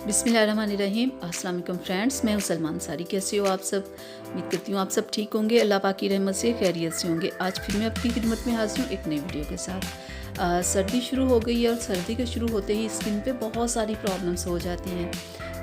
बिस्मिल्लाहिर्रहमानिर्रहीम। अस्सलाम वालेकुम फ्रेंड्स, मैं हूं सलमान सारी। कैसे हो आप सब? उम्मीद करती हूँ आप सब ठीक होंगे, अल्लाह पाक की रहमत से खैरियत से होंगे। आज फिर मैं अपनी खिदमत में हाजिर हूँ एक नई वीडियो के साथ। सर्दी शुरू हो गई है और सर्दी के शुरू होते ही स्किन पे बहुत सारी प्रॉब्लम्स हो जाती हैं।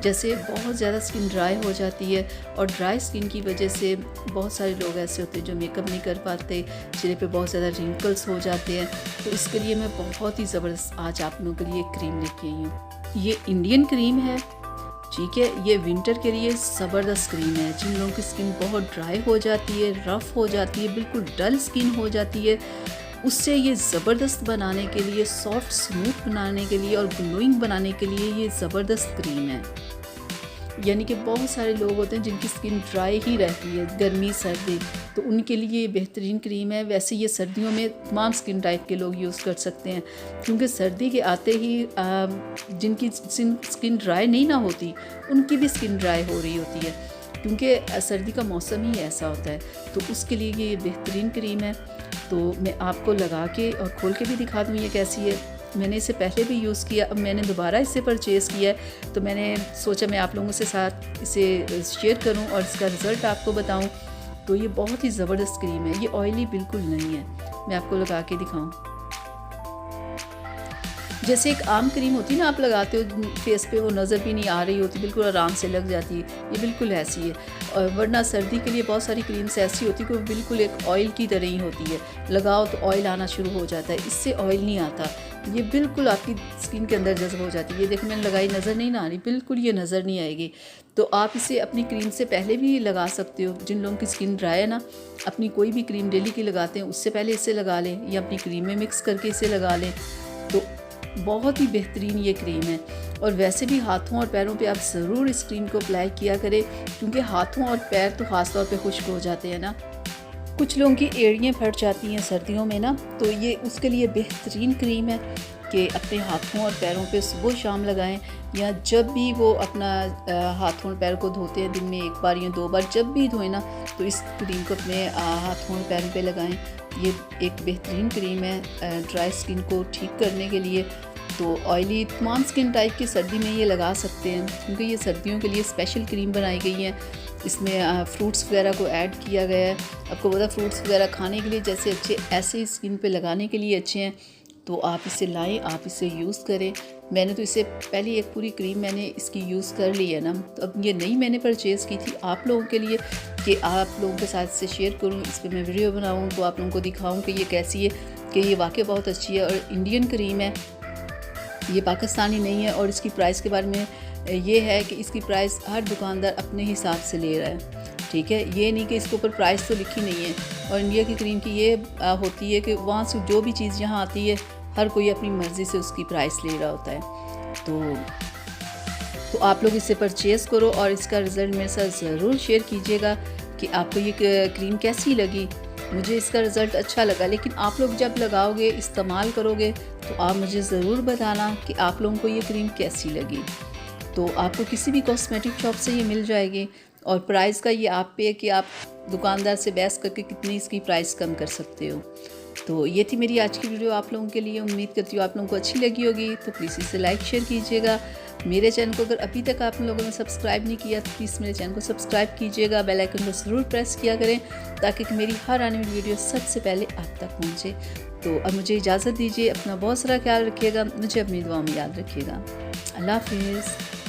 जैसे बहुत ज़्यादा स्किन ड्राई हो जाती है और ड्राई स्किन की वजह से बहुत सारे लोग ऐसे होते हैं जो मेकअप नहीं कर पाते, चेहरे पे बहुत ज़्यादा रिंकल्स हो जाते हैं। तो इसके लिए मैं बहुत ही ज़बरदस्त आज आप लोगों के लिए एक क्रीम लेके आई हूँ। ये इंडियन क्रीम है, ठीक है। ये विंटर के लिए ज़बरदस्त क्रीम है। जिन लोगों की स्किन बहुत ड्राई हो जाती है, रफ़ हो जाती है, बिल्कुल डल स्किन हो जाती है, उससे ये ज़बरदस्त बनाने के लिए, सॉफ्ट स्मूथ बनाने के लिए और ग्लोइंग बनाने के लिए ये ज़बरदस्त क्रीम है। यानी कि बहुत सारे लोग होते हैं जिनकी स्किन ड्राई ही रहती है गर्मी सर्दी, तो उनके लिए ये बेहतरीन क्रीम है। वैसे ये सर्दियों में तमाम स्किन टाइप के लोग यूज़ कर सकते हैं, क्योंकि सर्दी के आते ही जिनकी स्किन ड्राई नहीं ना होती उनकी भी स्किन ड्राई हो रही होती है, क्योंकि सर्दी का मौसम ही ऐसा होता है। तो उसके लिए ये बेहतरीन क्रीम है। तो मैं आपको लगा के और खोल के भी दिखा दूँ ये कैसी है। मैंने इसे पहले भी यूज़ किया, अब मैंने दोबारा इसे परचेज़ किया है, तो मैंने सोचा मैं आप लोगों से साथ इसे शेयर करूं और इसका रिज़ल्ट आपको बताऊं। तो ये बहुत ही ज़बरदस्त क्रीम है। ये ऑयली बिल्कुल नहीं है। मैं आपको लगा के दिखाऊं। जैसे एक आम क्रीम होती है ना, आप लगाते हो फेस पे, वो नज़र भी नहीं आ रही होती, बिल्कुल आराम से लग जाती है, ये बिल्कुल ऐसी है। और वरना सर्दी के लिए बहुत सारी क्रीम्स ऐसी होती है कि वो बिल्कुल एक ऑयल की तरह ही होती है, लगाओ तो ऑयल आना शुरू हो जाता है। इससे ऑयल नहीं आता, ये बिल्कुल आपकी स्किन के अंदर जज्ब हो जाती है। ये देखो मैंने लगाई, नज़र नहीं ना आ रही, बिल्कुल ये नज़र नहीं आएगी। तो आप इसे अपनी क्रीम से पहले भी लगा सकते हो। जिन लोगों की स्किन ड्राई है ना, अपनी कोई भी क्रीम डेली की लगाते हैं उससे पहले इसे लगा लें, या अपनी क्रीम में मिक्स करके इसे लगा लें। तो बहुत ही बेहतरीन ये क्रीम है। और वैसे भी हाथों और पैरों पे आप ज़रूर इस क्रीम को अप्लाई किया करें, क्योंकि हाथों और पैर तो ख़ास तौर पे खुश्क हो जाते हैं ना। कुछ लोगों की एड़ियाँ फट जाती हैं सर्दियों में ना, तो ये उसके लिए बेहतरीन क्रीम है कि अपने हाथों और पैरों पे सुबह शाम लगाएं, या जब भी वो अपना हाथों और पैरों को धोते हैं, दिन में एक बार या दो बार जब भी धोएं ना, तो इस क्रीम को अपने हाथों और पैरों पे लगाएं। ये एक बेहतरीन क्रीम है ड्राई स्किन को ठीक करने के लिए। तो ऑयली तमाम स्किन टाइप की सर्दी में ये लगा सकते हैं, क्योंकि ये सर्दियों के लिए स्पेशल क्रीम बनाई गई है। इसमें फ्रूट्स वगैरह को ऐड किया गया है। आपको पता, फ्रूट्स वगैरह खाने के लिए जैसे अच्छे, ऐसे ही स्किन पे लगाने के लिए अच्छे हैं। तो आप इसे लाएं, आप इसे यूज़ करें। मैंने तो इसे पहले एक पूरी क्रीम मैंने इसकी यूज़ कर ली है ना, तो अब ये नई मैंने परचेज़ की थी आप लोगों के लिए, कि आप लोगों के साथ इसे शेयर करूँ, इस पर मैं वीडियो बनाऊँ, तो आप लोगों को दिखाऊँ कि ये कैसी है, कि ये वाकई बहुत अच्छी है और इंडियन क्रीम है, ये पाकिस्तानी नहीं है। और इसकी प्राइस के बारे में ये है कि इसकी प्राइस हर दुकानदार अपने हिसाब से ले रहा है, ठीक है। ये नहीं कि इसके ऊपर प्राइस तो लिखी नहीं है। और इंडिया की क्रीम की ये होती है कि वहाँ से जो भी चीज़ यहाँ आती है, हर कोई अपनी मर्ज़ी से उसकी प्राइस ले रहा होता है। तो आप लोग इसे परचेज़ करो और इसका रिज़ल्ट मेरे साथ ज़रूर शेयर कीजिएगा कि आपको ये क्रीम कैसी लगी। मुझे इसका रिज़ल्ट अच्छा लगा, लेकिन आप लोग जब लगाओगे, इस्तेमाल करोगे, तो आप मुझे ज़रूर बताना कि आप लोगों को ये क्रीम कैसी लगी। तो आपको किसी भी कॉस्मेटिक शॉप से ये मिल जाएगी, और प्राइस का ये आप पे है कि आप दुकानदार से बहस करके कितनी इसकी प्राइस कम कर सकते हो। तो ये थी मेरी आज की वीडियो आप लोगों के लिए। उम्मीद करती हूँ आप लोगों को अच्छी लगी होगी। तो प्लीज़ इसे लाइक शेयर कीजिएगा। मेरे चैनल को अगर अभी तक आप लोगों ने सब्सक्राइब नहीं किया, तो प्लीज़ मेरे चैनल को सब्सक्राइब कीजिएगा। बेल आइकन को ज़रूर प्रेस किया करें, ताकि मेरी हर आने वाली वीडियो सबसे पहले आप तक पहुँचे। तो अब मुझे इजाज़त दीजिए। अपना बहुत सारा ख्याल रखिएगा, मुझे अपनी दुआ में याद रखिएगा। अल्लाह हाफिज़।